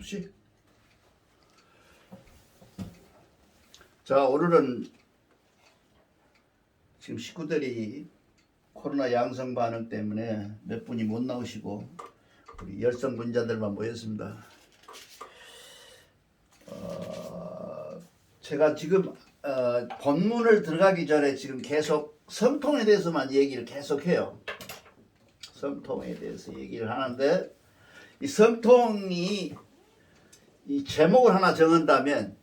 없이. 자, 오늘은 지금 식구들이 코로나 양성 반응 때문에 몇 분이 못 나오시고 우리 열성 분자들만 모였습니다. 제가 지금 본문을 들어가기 전에 지금 계속 성통에 대해서만 얘기를 계속해요. 성통에 대해서 얘기를 하는데, 이 성통이 이 제목을 하나 정한다면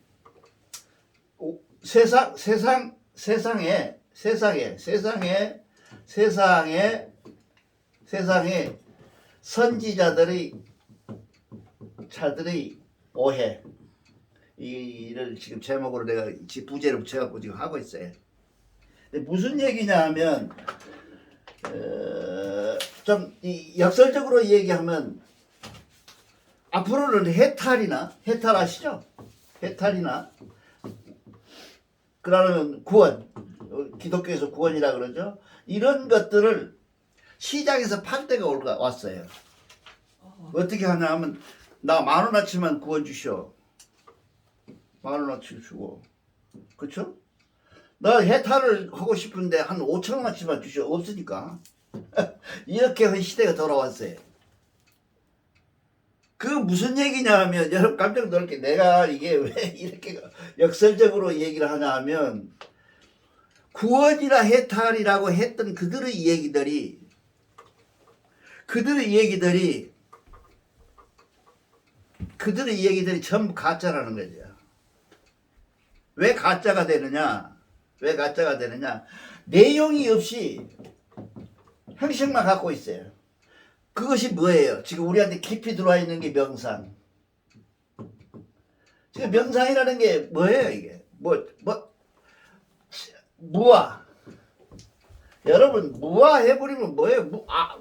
세상에 선지자들의 오해, 이를 지금 제목으로 내가 부제를 붙여갖고 지금 하고 있어요. 근데 무슨 얘기냐 하면 좀 역설적으로 얘기하면 앞으로는 해탈 아시죠? 해탈이나 그러면 구원, 기독교에서 구원이라 그러죠. 이런 것들을 시장에서 팔 때가 왔어요. 어떻게 하냐 하면 나 10,000원어치만 구원 주시오. 10,000원어치 주고, 그쵸? 나 해탈을 하고 싶은데 한 5,000원어치만 주시오. 없으니까. 이렇게 한 시대가 돌아왔어요. 그 무슨 얘기냐 하면, 여러분 깜짝 놀랄 게, 내가 이게 왜 이렇게 역설적으로 얘기를 하냐 하면, 구원이나 해탈이라고 했던 그들의 얘기들이 전부 가짜라는 거죠. 왜 가짜가 되느냐? 내용이 없이 형식만 갖고 있어요. 그것이 뭐예요? 지금 우리한테 깊이 들어와 있는 게 명상. 지금 명상이라는 게 뭐예요, 이게? 무아. 여러분, 무아 해버리면 뭐예요?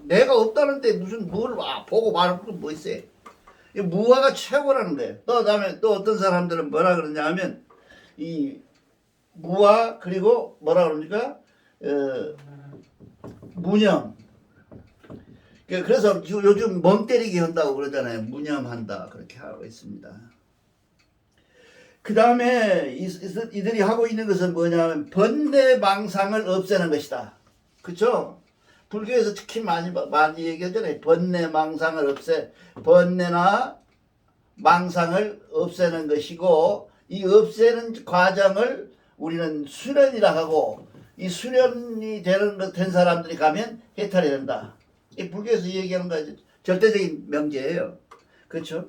내가 없다는데 무슨 뭘 보고 말할 건 뭐 있어요? 이 무아가 최고라는 거예요. 다음에 또 어떤 사람들은 뭐라 그러냐 하면, 이 무아, 그리고 뭐라 그러니까, 무념. 그래서 요즘 멍 때리기 한다고 그러잖아요. 무념한다. 그렇게 하고 있습니다. 그 다음에 이들이 하고 있는 것은 뭐냐면 번뇌망상을 없애는 것이다. 그쵸? 불교에서 특히 많이 얘기하잖아요. 번뇌망상을 번뇌나 망상을 없애는 것이고, 이 없애는 과정을 우리는 수련이라 하고, 이 수련이 된 사람들이 가면 해탈이 된다. 이 불교에서 얘기하는 거 절대적인 명제예요. 그렇죠?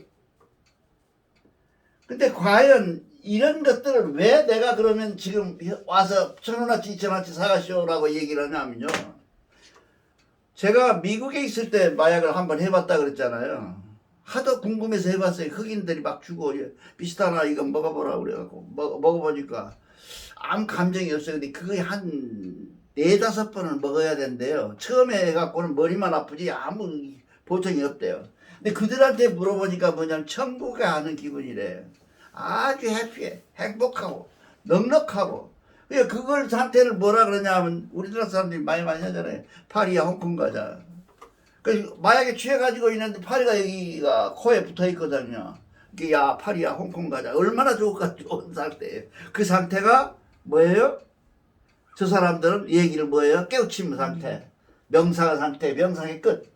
근데 과연 이런 것들을 왜 내가 그러면 지금 와서 1,000원어치 2,000원어치 사가시오라고 얘기를 하냐면요, 제가 미국에 있을 때 마약을 한번 해봤다 그랬잖아요. 하도 궁금해서 해봤어요. 흑인들이 막 주고 비슷하나 이거 먹어보라고 그래갖고 먹어보니까 아무 감정이 없어요. 근데 그거 한 4-5번을 먹어야 된대요. 처음에 해갖고는 머리만 아프지 아무 보청이 없대요. 근데 그들한테 물어보니까 뭐냐면 천국에 가는 기분이래. 아주 해피해, 행복하고 넉넉하고. 그걸 상태를 뭐라 그러냐 하면, 우리나라 사람들이 많이 하잖아요. 파리야 홍콩 가자. 마약에 취해가지고 있는데 파리가 여기가 코에 붙어있거든요. 야 파리야 홍콩 가자. 얼마나 좋은 상태예요. 그 상태가 뭐예요? 저 사람들은 얘기를 뭐예요? 깨우침 상태, 명상 상태, 명상의 끝,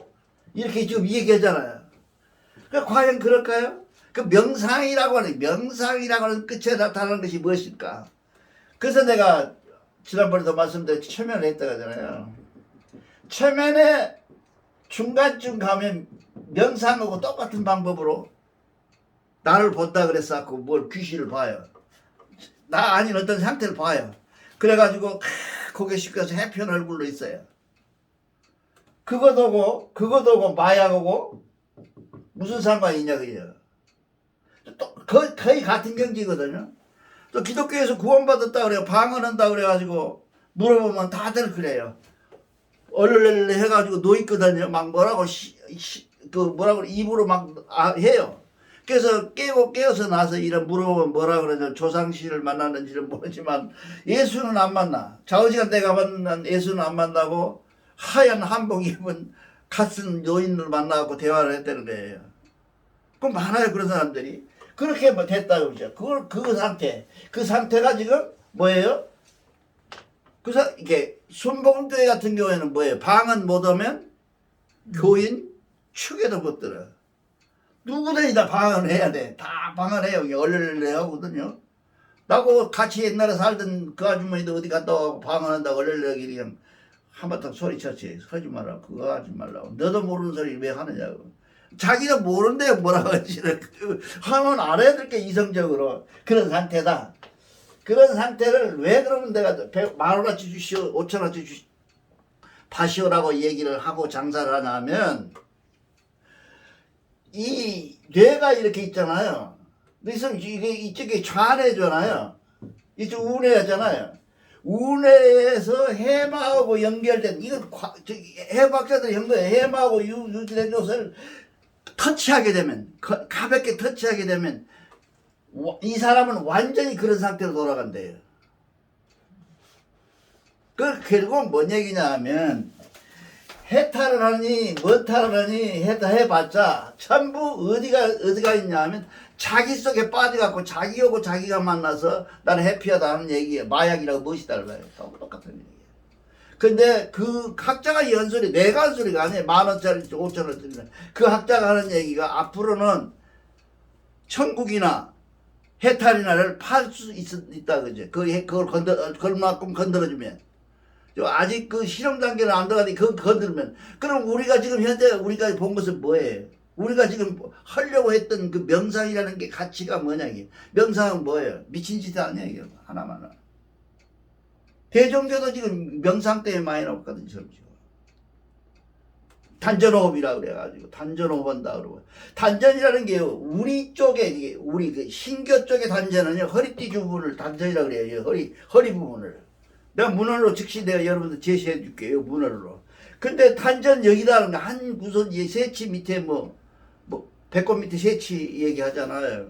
이렇게 지금 얘기하잖아요. 과연 그럴까요? 그 명상이라고 하는 끝에 나타나는 것이 무엇일까? 그래서 내가 지난번에도 말씀드렸지, 최면을 했다고 하잖아요. 최면에 중간쯤 가면 명상하고 똑같은 방법으로 나를 본다 그랬었고, 뭘 귀신을 봐요. 나 아닌 어떤 상태를 봐요. 그래가지고 고개 숙여서 해피한 얼굴로 있어요. 그거도고 마약하고 무슨 상관이 있냐 그래요. 또 거의 같은 경지거든요. 또 기독교에서 구원받았다 그래요. 방언한다 그래가지고 물어보면 다들 그래요. 얼른 해가지고 놓있거든요. 막 뭐라고 입으로 막 해요. 그래서 깨어서 나서 이런 물어보면 뭐라 그러냐, 조상씨를 만나는지는 모르지만 예수는 안 만나. 좌우지간 내가 만난 예수는 안 만나고 하얀 한복 입은 갓쓴 노인을 만나고 대화를 했다는 거예요. 그 많아요 그런 사람들이. 그렇게 뭐 됐다고 그러죠. 그 상태가 지금 뭐예요? 이게 순복음교회 같은 경우에는 뭐예요? 방언 못 오면 교인 축에도 못 들어. 누구든지 다 방언을 해야 돼. 다 방언해요. 이게 얼레레 하거든요. 나하고 같이 옛날에 살던 그 아주머니도 어디 갔다 와고 방언한다고 얼레레 그냥 한바탕 소리쳤지. 하지 마라. 그거 하지 말라고. 너도 모르는 소리 왜 하느냐고. 자기도 모르는데 뭐라고 하지. 하면 알아야 될 게 이성적으로. 그런 상태다. 그런 상태를 왜 그러면 내가 10,000원어치 주시오, 5,000원어치 주시오, 파시오라고 얘기를 하고 장사를 하냐면, 이 뇌가 이렇게 있잖아요. 그래서 이게 이쪽에 좌뇌잖아요. 이쪽 우뇌잖아요. 우뇌에서 해마하고 연결된, 이건 해부학자들이 한 거예요. 해마하고 유지된 것을 터치하게 되면, 가볍게 터치하게 되면, 이 사람은 완전히 그런 상태로 돌아간대요. 결국 뭔 얘기냐 하면, 해탈을 하니, 뭐탈을 하니, 해봤자, 전부 어디가 있냐 하면, 자기 속에 빠져갖고, 자기하고 자기가 만나서, 나는 해피하다 하는 얘기예요. 마약이라고 멋있다는 거예요. 똑같은 얘기예요. 근데 그 학자가 연소리, 내가 한 소리가 아니에요. 10,000원짜리, 5,000원짜리. 그 학자가 하는 얘기가 앞으로는 천국이나 해탈이나를 팔 수 있다, 그죠? 그걸 그만큼 건드려주면. 아직 그 실험 단계는 안 들어가니 그거 건드리면. 그럼 우리가 지금 현재 우리가 본 것은 뭐예요? 우리가 지금 하려고 했던 그 명상이라는 게 가치가 뭐냐, 이게. 명상은 뭐예요? 미친 짓이 아니야, 이게. 하나만. 대종교도 지금 명상 때문에 많이 나왔거든요, 지금. 단전호흡이라 그래가지고 단전호흡 한다 그러고. 단전이라는 게 우리 쪽에, 우리 그 신교 쪽의 단전은요, 허리띠 부분을 단전이라 그래요. 허리 부분을. 내가 문헌으로 즉시 내가 여러분들 제시해 줄게요. 문헌으로. 근데 단전 여기다는 거 한 구선 세치 밑에 배꼽 밑에 세치 얘기하잖아요.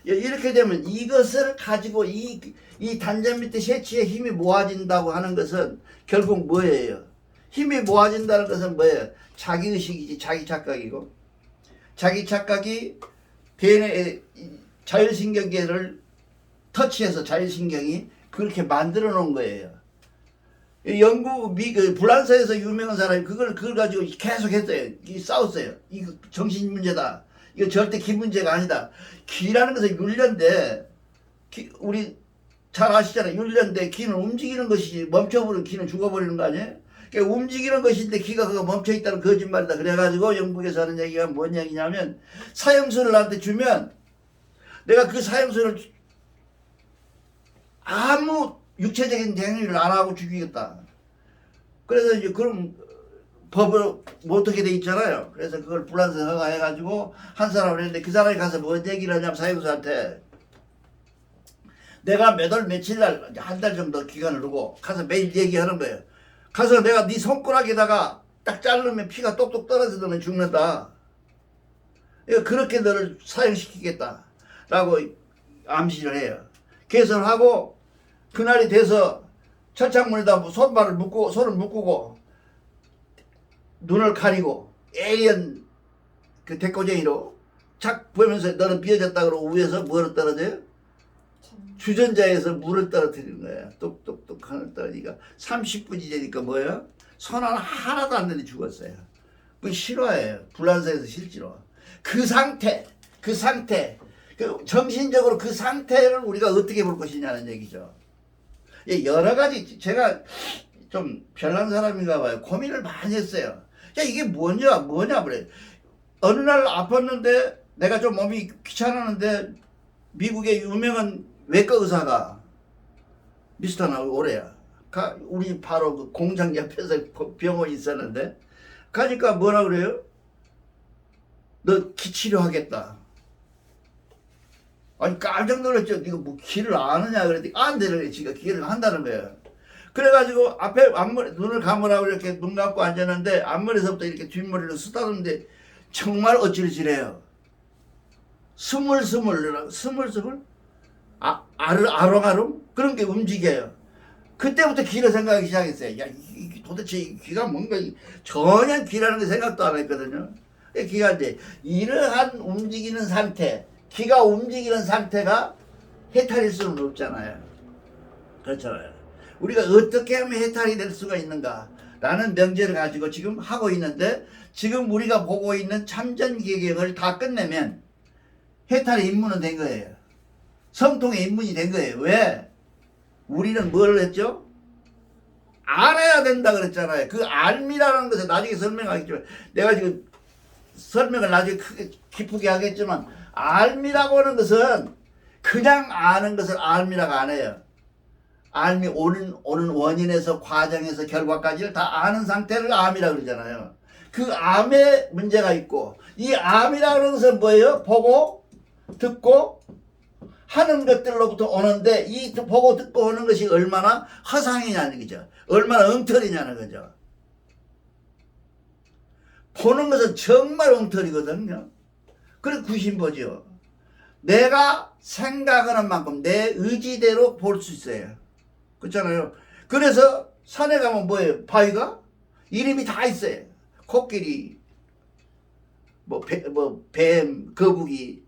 이렇게 되면 이것을 가지고 이 단전 밑에 세치에 힘이 모아진다고 하는 것은 결국 뭐예요? 힘이 모아진다는 것은 뭐예요? 자기의식이지, 자기 착각이고, 자기 착각이 대뇌 자율신경계를 터치해서 자율신경이 그렇게 만들어 놓은 거예요. 불란서에서 유명한 사람이 그걸 가지고 계속 했어요. 싸웠어요. 이거 정신 문제다. 이거 절대 기 문제가 아니다. 기라는 것은 윤련인데, 우리 잘 아시잖아요. 윤련인데 기는 움직이는 것이지, 멈춰버리면 기는 죽어버리는 거 아니에요? 그러니까 움직이는 것인데 기가 그거 멈춰있다는 거짓말이다. 그래가지고 영국에서 하는 얘기가 뭔 얘기냐면, 사형수를 나한테 주면 내가 그 사형수를 아무 육체적인 행위를 안 하고 죽이겠다. 그래서 이제 그럼 법을 어떻게 돼 있잖아요. 그래서 그걸 불란서 허가해가지고 한 사람을 했는데, 그 사람이 가서 뭔 얘기를 하냐면 사형수한테, 내가 몇 월 며칠 날 한 달 정도 기간을 두고 가서 매일 얘기하는 거예요. 가서 내가 네 손가락에다가 딱 자르면 피가 똑똑 떨어져 너는 죽는다. 그렇게 너를 사형시키겠다 라고 암시를 해요. 개설을 하고 그날이 돼서 철창문에다 손을 묶고 눈을 가리고 에이언 그 대꼬쟁이로 착 보면서 너는 비어졌다 그러고 위에서 뭐를 떨어져요? 주전자에서 물을 떨어뜨리는 거야. 똑똑똑 하는 떨어지니까 30분이 되니까 뭐예요? 손 하나도 안 되니 죽었어요. 그 실화예요. 불란서에서 실제로. 그 상태, 정신적으로 그 상태를 우리가 어떻게 볼 것이냐는 얘기죠. 여러 가지, 제가 좀 별난 사람인가 봐요. 고민을 많이 했어요. 야, 이게 뭐냐, 그래. 어느 날 아팠는데, 내가 좀 몸이 귀찮았는데, 미국의 유명한 외과 의사가, 미스터 오래야. 우리 바로 그 공장 옆에서 병원이 있었는데, 가니까 뭐라 그래요? 너 기치료하겠다. 아니 깜짝 놀랐죠. 이거 뭐 기를 아느냐 그랬더니 안되는 지가 기를 한다는 거예요. 그래가지고 앞에 앞머리 눈을 감으라고 이렇게 눈 감고 앉았는데 앞머리에서부터 이렇게 뒷머리를 쓰다듬는데 정말 어질어질해요. 스물스물 아롱아롱 그런 게 움직여요. 그때부터 기를 생각하기 시작했어요. 야, 도대체 이 귀가 뭔가 전혀 귀라는 게 생각도 안 했거든요. 기가 이제 이러한 움직이는 상태, 기가 움직이는 상태가 해탈일 수는 없잖아요. 그렇잖아요. 우리가 어떻게 하면 해탈이 될 수가 있는가 라는 명제를 가지고 지금 하고 있는데, 지금 우리가 보고 있는 참전개경을 다 끝내면 해탈의 입문은 된 거예요. 성통의 입문이 된 거예요. 왜? 우리는 뭘 했죠? 알아야 된다 그랬잖아요. 그 알미라는 것을 나중에 설명하겠지만, 내가 지금 설명을 나중에 크게 깊게 하겠지만, 알미라고 하는 것은 그냥 아는 것을 알미라고 안 해요. 알미, 오는 원인에서 과정에서 결과까지를 다 아는 상태를 암이라고 그러잖아요. 그 암에 문제가 있고, 이 암이라고 하는 것은 뭐예요? 보고 듣고 하는 것들로부터 오는데, 이 보고 듣고 오는 것이 얼마나 허상이냐는 거죠. 얼마나 엉터리냐는 거죠. 보는 것은 정말 엉터리거든요. 그래 구심보죠. 내가 생각하는 만큼 내 의지대로 볼 수 있어요. 그렇잖아요. 그래서 산에 가면 뭐예요? 바위가 이름이 다 있어요. 코끼리, 뱀, 거북이,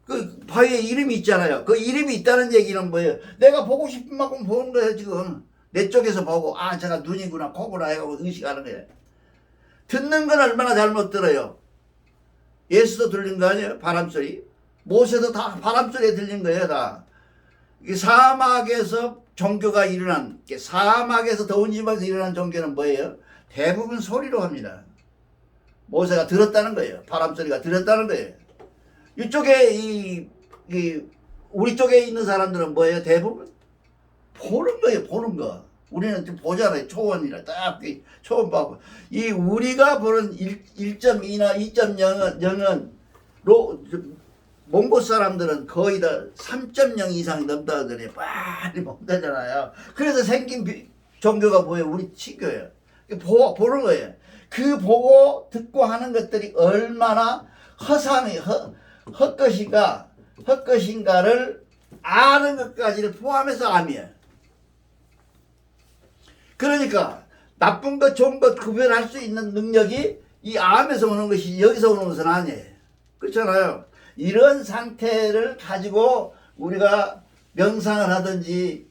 그 바위에 이름이 있잖아요. 그 이름이 있다는 얘기는 뭐예요? 내가 보고 싶은 만큼 보는 거예요. 지금 내 쪽에서 보고, 아 제가 눈이구나 코구나 해가지고 의식하는 거예요. 듣는 건 얼마나 잘못 들어요. 예수도 들린 거 아니에요? 바람소리. 모세도 다 바람소리에 들린 거예요. 다. 사막에서 종교가 일어난, 사막에서 더운 지방에서 일어난 종교는 뭐예요? 대부분 소리로 합니다. 모세가 들었다는 거예요. 바람소리가 들었다는 거예요. 이쪽에 우리 쪽에 있는 사람들은 뭐예요? 대부분 보는 거예요. 보는 거. 우리는 좀 보잖아요. 초원이라 딱 초원하고, 이 우리가 보는 1.2나 2.0은 몽골 사람들은 거의 다 3.0 이상이 넘다 하더니 빨리 본다잖아요. 그래서 생긴 종교가 뭐예요? 우리 친교예요. 보는 거예요. 그 보고 듣고 하는 것들이 얼마나 헛것인가를 아는 것까지를 포함해서 암이에요. 그러니까 나쁜 것 좋은 것 구별할 수 있는 능력이 이 암에서 오는 것이 여기서 오는 것은 아니에요. 그렇잖아요. 이런 상태를 가지고 우리가 명상을 하든지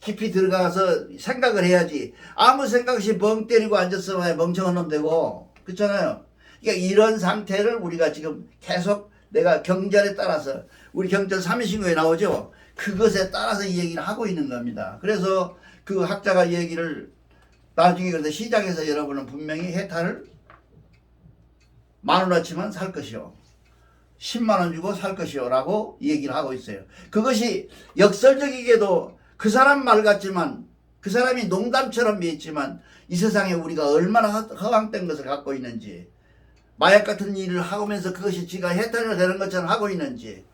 깊이 들어가서 생각을 해야지, 아무 생각 없이 멍 때리고 앉았으면 멍청한 놈 되고, 그렇잖아요. 그러니까 이런 상태를 우리가 지금 계속 내가 경전에 따라서, 우리 경전 3인신고에 나오죠. 그것에 따라서 이 얘기를 하고 있는 겁니다. 그래서 그 학자가 이 얘기를 나중에 그래서 시작해서 여러분은 분명히 해탈을 10,000원어치만 살 것이요, 10만원 주고 살 것이요 라고 얘기를 하고 있어요. 그것이 역설적이게도 그 사람 말 같지만, 그 사람이 농담처럼 믿지만, 이 세상에 우리가 얼마나 허황된 것을 갖고 있는지, 마약 같은 일을 하면서 그것이 지가 해탈이 되는 것처럼 하고 있는지,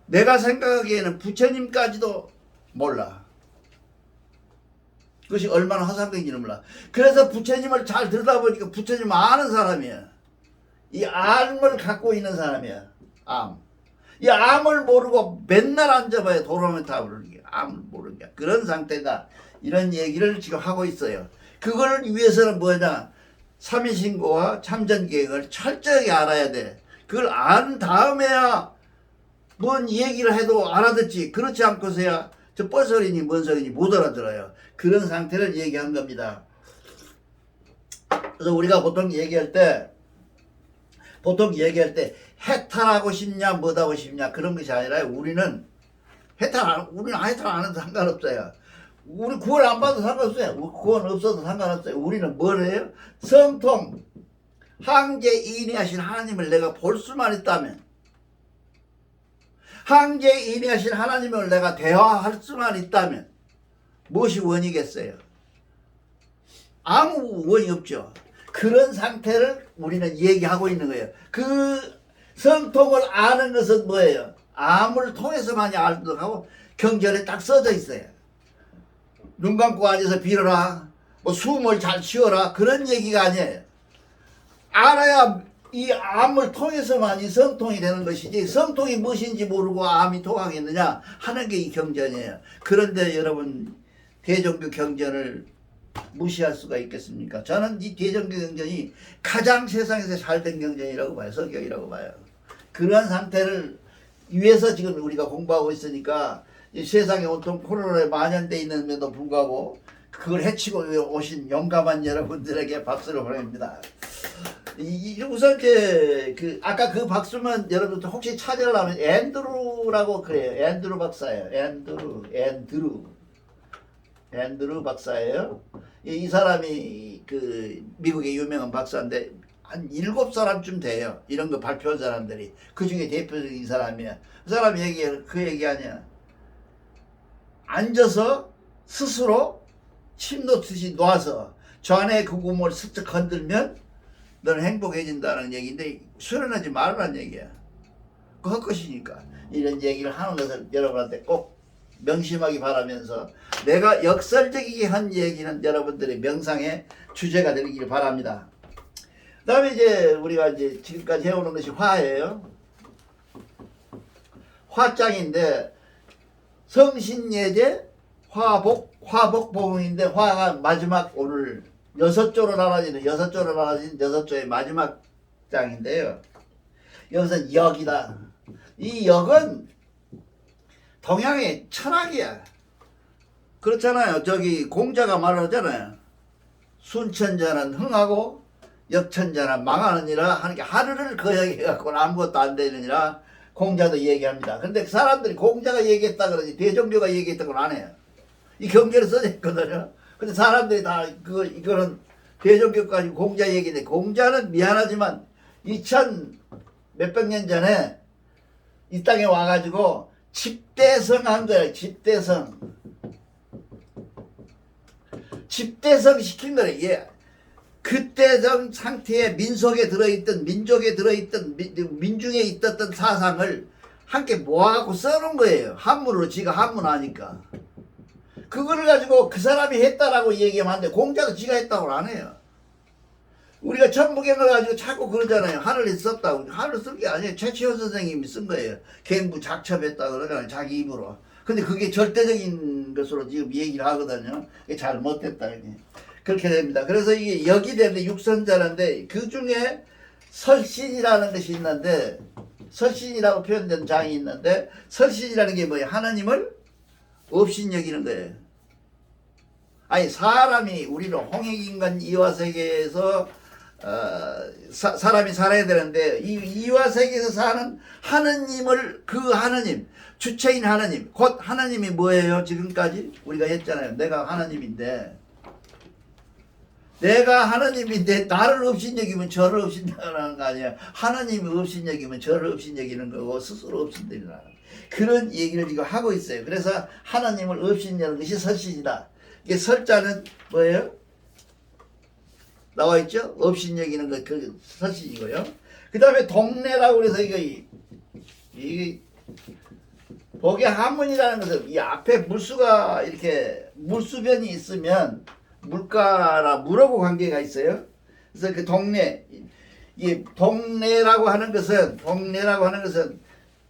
내가 생각하기에는 부처님까지도 몰라. 그것이 얼마나 허상된지는 몰라. 그래서 부처님을 잘 들여다보니까 부처님 아는 사람이야. 이 암을 갖고 있는 사람이야. 암. 이 암을 모르고 맨날 앉아봐야 도로메타브를 암을 모르는 게 그런 상태다. 이런 얘기를 지금 하고 있어요. 그걸 위해서는 뭐냐? 삼위신고와 참전계획을 철저하게 알아야 돼. 그걸 안 다음에야 뭔 얘기를 해도 알아듣지. 그렇지 않고서야 저 뻘소리니 뭔 소리니 못 알아들어요. 그런 상태를 얘기한 겁니다. 그래서 우리가 보통 얘기할 때 해탈하고 싶냐 뭐하고 싶냐 그런 것이 아니라, 우리는 해탈 안 해도 상관없어요. 우리 구원 안 받아도 상관없어요. 구원 없어도 상관없어요. 우리는 뭘 해요? 성통, 항제인이하신 하나님을 내가 볼 수만 있다면, 항제인이하신 하나님을 내가 대화할 수만 있다면 무엇이 원이겠어요? 아무 원이 없죠. 그런 상태를 우리는 얘기하고 있는 거예요. 그 성통을 아는 것은 뭐예요? 암을 통해서만이 알도록 하고 경전에 딱 써져 있어요. 눈 감고 앉아서 빌어라, 뭐 숨을 잘 쉬어라, 그런 얘기가 아니에요. 알아야 이 암을 통해서만이 성통이 되는 것이지, 성통이 무엇인지 모르고 암이 통하겠느냐 하는 게 이 경전이에요. 그런데 여러분, 대종교 경전을 무시할 수가 있겠습니까? 저는 이 대전교 경전이 가장 세상에서 잘된 경전이라고 봐요. 성경이라고 봐요. 그런 상태를 위해서 지금 우리가 공부하고 있으니까 이 세상에 온통 코로나에 만연돼 있는데도 불구하고 그걸 해치고 오신 용감한 여러분들에게 박수를 보냅니다. 우선 아까 그 박수만 여러분들 혹시 찾으려면 앤드루라고 그래요. 앤드루 박사예요. 앤드루 박사예요. 이 사람이 그 미국의 유명한 박사인데 한 7사람쯤 돼요. 이런 거 발표한 사람들이. 그 중에 대표적인 사람이야. 그 사람 그 얘기 아니야. 앉아서 스스로 침 놓듯이 놔서 저 안에 그 구멍을 슬쩍 건들면 너는 행복해진다는 얘기인데 수련하지 말라는 얘기야. 그 헛것이니까. 이런 얘기를 하는 것을 여러분한테 꼭 명심하기 바라면서 내가 역설적이게 한 얘기는 여러분들의 명상의 주제가 되기를 바랍니다. 그 다음에 이제 우리가 이제 지금까지 해오는 것이 화예요. 화장인데 성신예제 화복봉인데 화가 마지막 오늘 6조로 나눠지는 6조의 마지막 장인데요. 여기서 역이다. 이 역은 동양의 철학이야. 그렇잖아요. 저기 공자가 말하잖아요. 순천자는 흥하고 역천자는 망하느니라 하는 게 하루를 거역해갖고는 아무것도 안 되느니라 공자도 얘기합니다. 근데 사람들이 공자가 얘기했다 그러지 대종교가 얘기했다고는 안 해요. 이 경제를 써져 있거든요. 근데 사람들이 다 이거는 대종교까지 공자 얘기인데 공자는 미안하지만 2000 몇백 년 전에 이 땅에 와가지고 집대성 한 거예요. 집대성 시킨 거예요. 예. 그때적 상태에 민족에 들어있던 민중에 있었던 사상을 함께 모아갖고 써놓은 거예요. 한문으로 지가 한문하니까. 그거를 가지고 그 사람이 했다라고 얘기하면 안 돼. 공자도 지가 했다고 안 해요. 우리가 천부경을 가지고 자꾸 그러잖아요. 하늘에 썼다고. 하늘 쓴 게 아니에요. 최치원 선생님이 쓴 거예요. 갱부 작첩했다 그러잖아요. 자기 입으로. 근데 그게 절대적인 것으로 지금 얘기를 하거든요. 그게 잘못됐다. 그렇게 됩니다. 그래서 이게 역이 되는데 육선자인데 그 중에 설신이라는 것이 있는데 설신이라고 표현된 장이 있는데 설신이라는 게 뭐예요? 하나님을 업신여기는 거예요. 아니 사람이 우리는 홍익인간 이화세계에서 사람이 살아야 되는데 이 이화세계에서 사는 하느님을 그 하느님 주체인 하느님 곧 하나님이 뭐예요? 지금까지 우리가 했잖아요. 내가 하나님인데 나를 업신여기면 저를 업신여기는 거 아니야. 하나님이 업신여기면 저를 업신여기는 거고 스스로 업신여기는 그런 얘기를 지금 하고 있어요. 그래서 하나님을 업신여기는 것이 설신이다. 이게 설자는 뭐예요? 나와 있죠? 업신여기는 것, 그 설신이고요. 그 다음에 동래라고 그래서 이게 복의 한문이라는 것은 이 앞에 물수가 이렇게 물수변이 있으면 물가나 물하고 관계가 있어요. 그래서 그 이 동래라고 하는 것은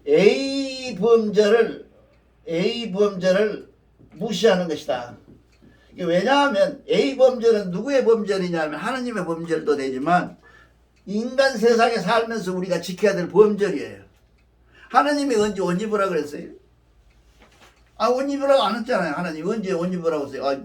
A 범절을 무시하는 것이다. 왜냐하면 A 범절은 누구의 범절이냐면 하나님의 범절도 되지만 인간 세상에 살면서 우리가 지켜야 될 범절이에요. 하나님이 언제 옷 입으라 그랬어요? 옷 입으라고 안 했잖아요. 하나님 언제 옷 입으라고 했어요?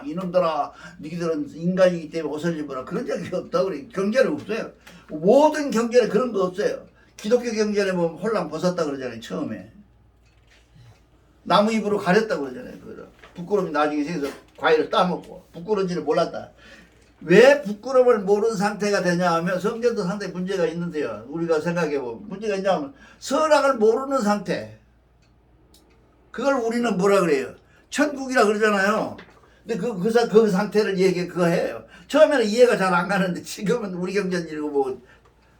이놈들아 너희들은 인간이기 때문에 옷을 입으라. 그런 적이 없다고 그래. 경전에 없어요. 모든 경전에 그런 거 없어요. 기독교 경전에 보면 홀랑 벗었다 그러잖아요. 처음에 나무 잎으로 가렸다 그러잖아요. 부끄러움이 나중에 생겨서 과일을 따먹고 부끄러운지를 몰랐다. 왜 부끄러움을 모르는 상태가 되냐 하면 성전도 상당히 문제가 있는데요. 우리가 생각해보면 문제가 있냐면 선악을 모르는 상태. 그걸 우리는 뭐라 그래요? 천국이라 그러잖아요. 근데 그 상태를 그거 해요. 처음에는 이해가 잘 안 가는데 지금은 우리 경전 읽어보고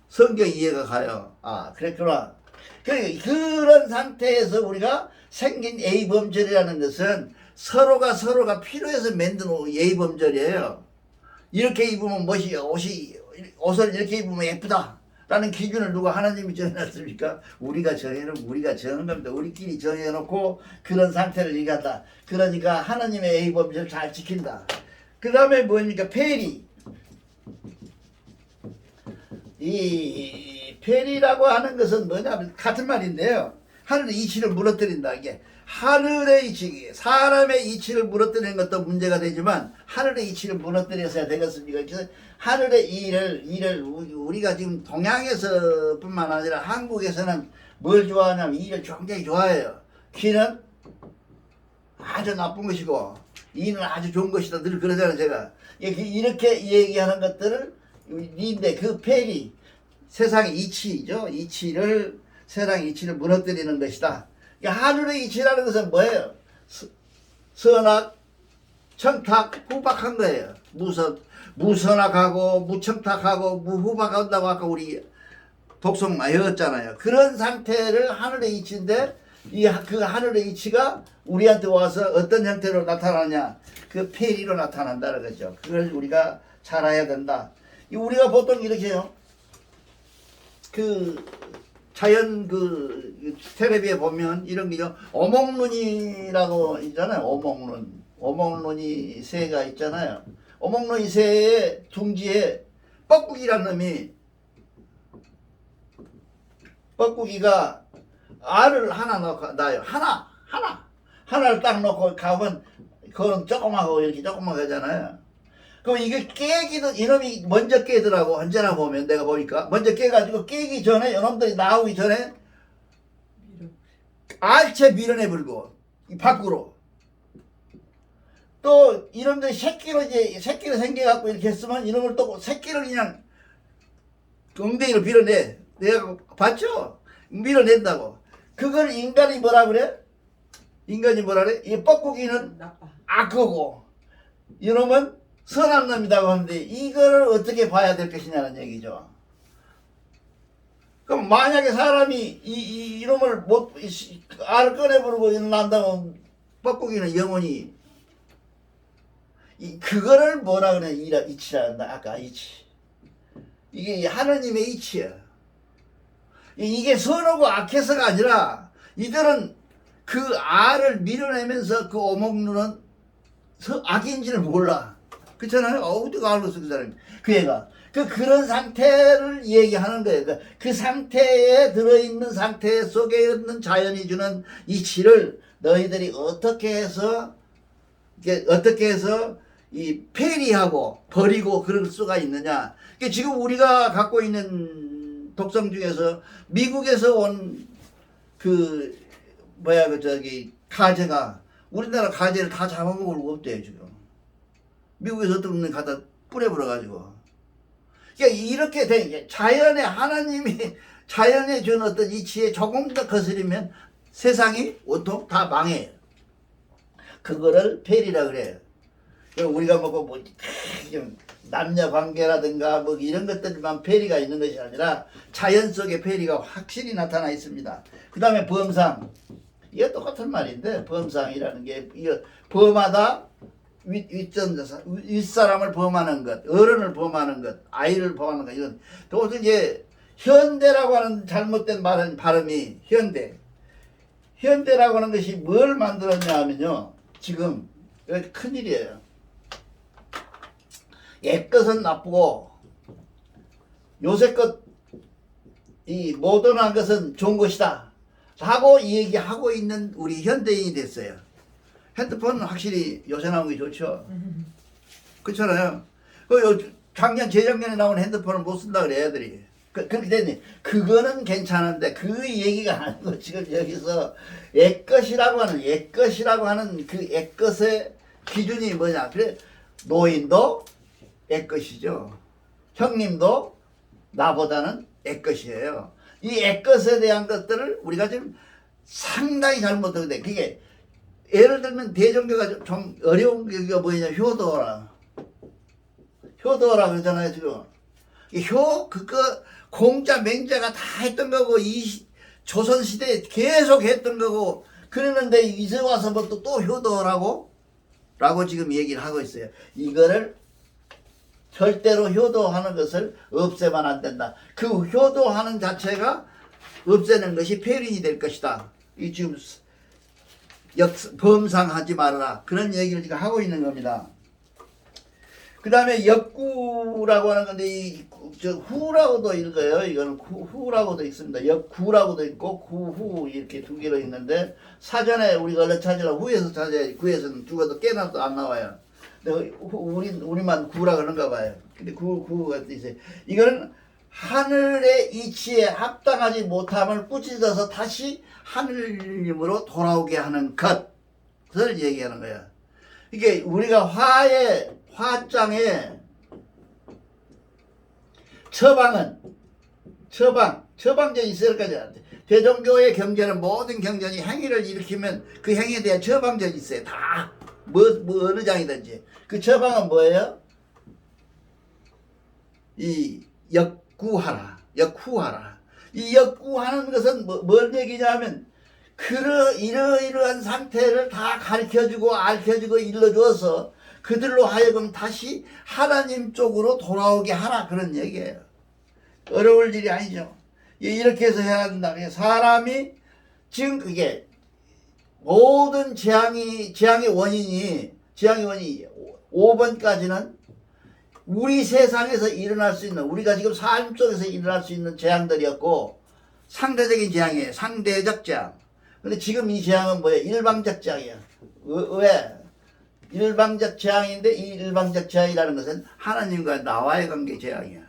성경 이해가 가요. 그랬구나. 그러니까 그런 상태에서 우리가 생긴 A범절이라는 것은 서로가 필요해서 만든 A범절이에요. 이렇게 입으면 옷을 이렇게 입으면 예쁘다. 라는 기준을 누가 하나님이 정해놨습니까? 우리가 정해는 겁니다. 우리끼리 정해놓고 그런 상태를 얘기한다. 그러니까 하나님의 A범절을 잘 지킨다. 그 다음에 뭐입니까? 폐리. 이 폐리라고 하는 것은 뭐냐면 같은 말인데요. 하늘의 이치를 무너뜨린다. 이게 하늘의 이치, 사람의 이치를 무너뜨리는 것도 문제가 되지만 하늘의 이치를 무너뜨려서야 되겠습니까? 그래서 하늘의 일을 우리가 지금 동양에서뿐만 아니라 한국에서는 뭘 좋아하냐면 일을 굉장히 좋아해요. 귀는 아주 나쁜 것이고 이는 아주 좋은 것이다. 늘 그러잖아요. 제가 이렇게 얘기하는 것들을 인데 그 폐리 세상의 이치죠. 이치를 세상의 이치를 무너뜨리는 것이다. 하늘의 이치라는 것은 뭐예요? 선악, 청탁, 후박한 거예요. 무선악하고 무청탁하고 무후박한다고 아까 우리 독송 많이 배웠잖아요. 그런 상태를 하늘의 이치인데 그 하늘의 이치가 우리한테 와서 어떤 형태로 나타나냐? 그 폐리로 나타난다는 거죠. 그걸 우리가 잘 알아야 된다. 우리가 보통 이렇게 해요. 그 자연 그 텔레비에 보면 이런 게 어몽룬이라고 있잖아요. 어몽룬이 새가 있잖아요. 어몽룬이 새의 둥지에 뻐꾸기라는 놈이 뻐꾸기가 알을 하나 낳아요. 하나를 딱 놓고 가면 그건 조그마하고 이렇게 조그마하게 하잖아요. 그럼 이게 깨기도 이놈이 먼저 깨더라고. 언제나 보면 내가 보니까 먼저 깨가지고 깨기 전에 이놈들이 나오기 전에 알채 밀어내버리고 밖으로 또 이놈들이 새끼로 생겨갖고 이렇게 했으면 이놈을 또 새끼를 그냥 엉덩이로 밀어내. 내가 봤죠? 밀어낸다고. 그걸 인간이 뭐라 그래? 인간이 뭐라 그래? 이 뻐꾸기는 악하고 이놈은 선한 놈이라고 하는데 이거를 어떻게 봐야 될 것이냐는 얘기죠. 그럼 만약에 사람이 이놈을 알을 꺼내버리고 일어난다면 뻐꾸기는 영원히 그거를 뭐라 그래? 이치라 한다. 아까 이치. 이게 하느님의 이치야. 이게 선하고 악해서가 아니라 이들은 그 알을 밀어내면서 그 어몽루는 악인지를 몰라. 그렇잖아요. 어디가 알겠어 그 사람이. 그 애가. 그런 상태를 얘기하는 거예요. 그 상태에 들어있는 상태 속에 있는 자연이 주는 이치를 너희들이 어떻게 해서 이 폐리하고 버리고 그럴 수가 있느냐. 지금 우리가 갖고 있는 독성 중에서 미국에서 온 가재가 우리나라 가재를 다 잡아먹을 거 없대요 지금. 미국에서 어떤 놈이 갖다 뿌려버려가지고. 그러니까 이렇게 된 게 하나님이 자연에 준 어떤 이치에 조금 더 거스리면 세상이 온통 다 망해요. 그거를 폐리라 그래요. 우리가 남녀 관계라든가 이런 것들만 폐리가 있는 것이 아니라 자연 속에 폐리가 확실히 나타나 있습니다. 그 다음에 범상. 이게 똑같은 말인데 범상이라는 게 범하다 윗사람을 범하는 것, 어른을 범하는 것, 아이를 범하는 것 이런. 또 이제 현대라고 하는 잘못된 발음이 현대라고 하는 것이 뭘 만들었냐 하면요. 지금 큰일이에요. 옛것은 나쁘고 요새 이 모던한 것은 좋은 것이다 하고 얘기하고 있는 우리 현대인이 됐어요. 핸드폰은 확실히 요새 나온 게 좋죠. 그렇잖아요. 작년 재작년에 나온 핸드폰을 못 쓴다 그래 애들이. 그렇게 됐니. 그거는 괜찮은데 그 얘기가 아니고 지금 여기서 옛것이라고 하는 그 옛것의 기준이 뭐냐. 그래 노인도 옛것이죠. 형님도 나보다는 옛것이에요. 이 옛것에 대한 것들을 우리가 지금 상당히 잘못하는데 그게 예를 들면 대종교가 좀 어려운 게 뭐냐. 효도라 그러잖아요 지금. 공자 맹자가 다 했던 거고 이 조선시대에 계속 했던 거고 그러는데 이제 와서 또 효도라고 지금 얘기를 하고 있어요. 이거를 절대로 효도하는 것을 없애면 안 된다. 그 효도하는 자체가 없애는 것이 폐륜이 될 것이다. 이 지금 범상하지 말아라. 그런 얘기를 지금 하고 있는 겁니다. 그 다음에 역구라고 하는 건데, 저 후라고도 읽어요. 이거는 후라고도 있습니다. 역구라고도 있고, 후 이렇게 두 개로 있는데, 사전에 우리가 얼른 찾으려고 후에서 찾아야지. 구에서는 죽어도 깨나도 안 나와요. 근데 우리만 구라 그런가 봐요. 근데 구가 있어요. 이거는 하늘의 이치에 합당하지 못함을 꾸짖어서 다시 하늘님으로 돌아오게 하는 것을 얘기하는 거야. 이게 우리가 화장에 처방전이 있을 거지. 대종교의 경전은 모든 경전이 행위를 일으키면 그 행위에 대한 처방전이 있어요. 다 어느 장이든지. 그 처방은 뭐예요? 이 역구하라. 이 역구하는 것은 뭘 얘기냐면 이러이러한 상태를 다 가르쳐주고 알려주고 일러주어서 그들로 하여금 다시 하나님 쪽으로 돌아오게 하라, 그런 얘기예요. 어려울 일이 아니죠. 이렇게 해서 해야 된다. 사람이 지금 그게 모든 재앙의 원인이 5번까지는 우리 세상에서 일어날 수 있는, 우리가 지금 삶 속에서 일어날 수 있는 재앙들이었고, 상대적인 재앙이에요. 상대적 재앙. 근데 지금 이 재앙은 뭐예요? 일방적 재앙이에요. 왜? 일방적 재앙인데, 이 일방적 재앙이라는 것은 하나님과 나와의 관계 재앙이야.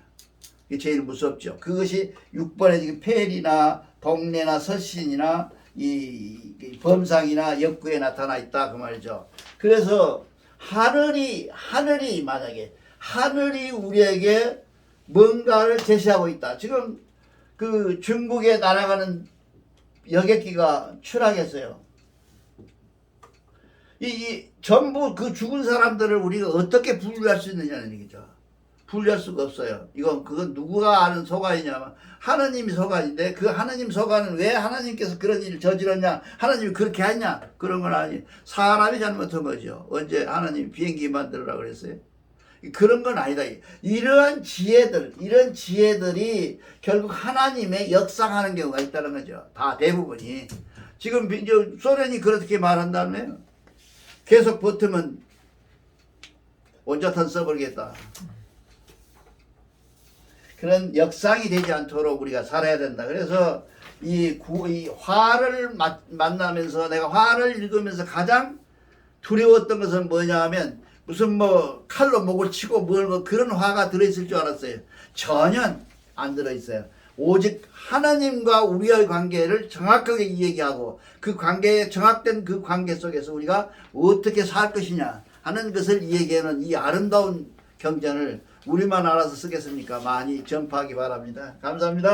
이게 제일 무섭죠. 그것이 6번에 지금 폐리나 동네나 설신이나 이 범상이나 역구에 나타나 있다, 그 말이죠. 그래서 하늘이 만약에 하늘이 우리에게 뭔가를 제시하고 있다. 지금 그 중국에 날아가는 여객기가 추락했어요. 전부 그 죽은 사람들을 우리가 어떻게 분류할 수 있느냐는 얘기죠. 분류할 수가 없어요. 그건 누구가 아는 소관이냐면 하나님이 소관인데, 그 하나님 소관은 왜 하나님께서 그런 일을 저질렀냐, 하나님이 그렇게 했냐, 그런 건 아니. 사람이 잘못한 거죠. 언제 하나님이 비행기 만들으라고 그랬어요? 그런 건 아니다. 이런 지혜들이 결국 하나님의 역상하는 경우가 있다는 거죠. 다 대부분이. 지금 이제 소련이 그렇게 말한다며, 계속 버티면 원자탄 써버리겠다. 그런 역상이 되지 않도록 우리가 살아야 된다. 그래서 이 화를 만나면서, 내가 화를 읽으면서 가장 두려웠던 것은 뭐냐 하면, 무슨 칼로 목을 치고 그런 화가 들어있을 줄 알았어요. 전혀 안 들어있어요. 오직 하나님과 우리의 관계를 정확하게 얘기하고, 그 관계에 정확된 그 관계 속에서 우리가 어떻게 살 것이냐 하는 것을 얘기하는 이 아름다운 경전을 우리만 알아서 쓰겠습니까? 많이 전파하기 바랍니다. 감사합니다.